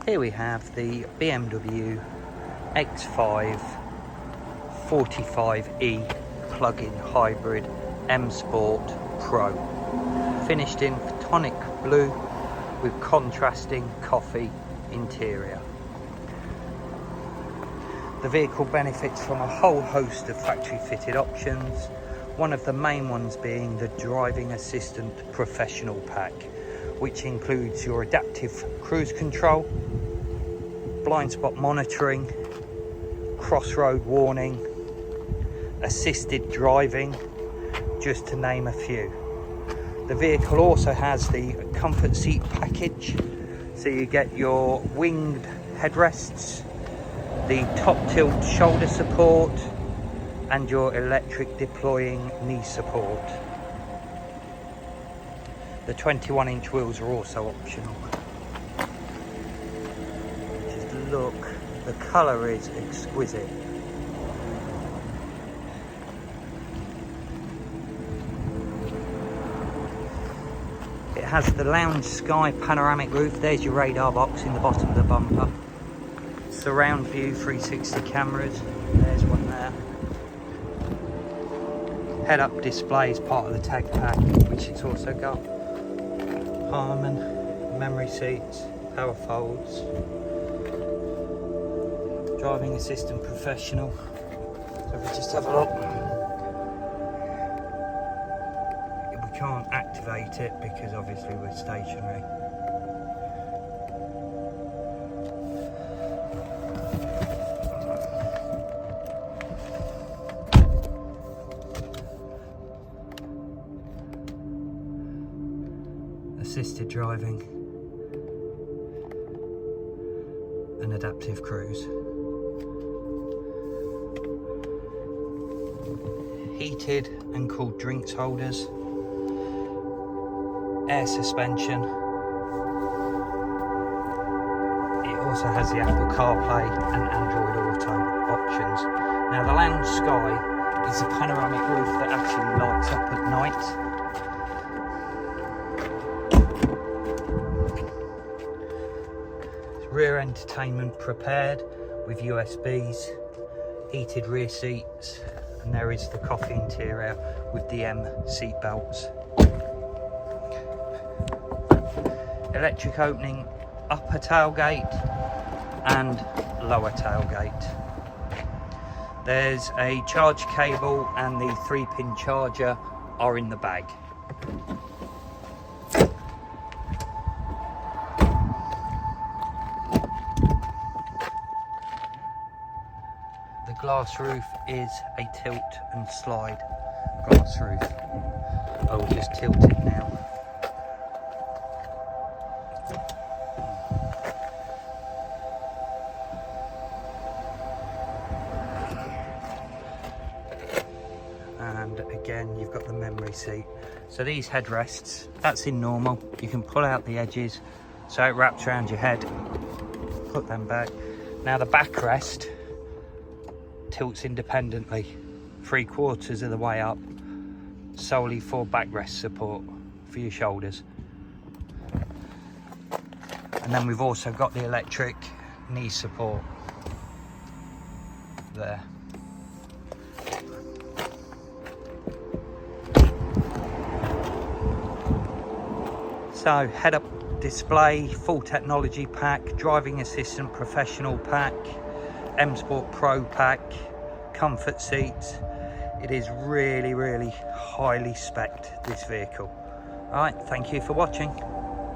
Here we have the BMW X5 45e plug-in hybrid M Sport Pro, finished in Photonic blue with contrasting coffee interior. The vehicle benefits from a whole host of factory fitted options, one of the main ones being the Driving Assistant Professional Pack, which includes your adaptive cruise control, blind spot monitoring, crossroad warning, assisted driving, just to name a few. The vehicle also has the comfort seat package, so you get your winged headrests, the top tilt shoulder support, and your electric deploying knee support. The 21-inch wheels are also optional. Just look, the colour is exquisite. It has the lounge sky panoramic roof. There's your radar box in the bottom of the bumper. Surround view 360 cameras. There's one there. Head-up display is part of the tag pack, which it's also got. HARMAN, memory seats, power folds, driving assistant professional. So if we just have a look, we can't activate it because obviously we're stationary. Assisted driving and adaptive cruise. Heated and cooled drinks holders, air suspension. It also has the Apple CarPlay and Android Auto options. Now the lounge sky is a panoramic roof that actually lights up at night. Rear entertainment prepared with USBs, heated rear seats, and there is the coffee interior with the M seat belts. Electric opening upper tailgate and lower tailgate. There's a charge cable and the 3-pin charger are in the bag. The glass roof is a tilt and slide glass roof. I will just tilt it now. And again, you've got the memory seat. So these headrests, that's in normal. You can pull out the edges so it wraps around your head. Put them back. Now the backrest tilts independently 3/4 of the way up, solely for backrest support for your shoulders. And then we've also got the electric knee support there. So head-up display, full technology pack, driving assistant professional pack, M Sport Pro pack, comfort seats. It is really highly spec'd, this vehicle. Alright, thank you for watching.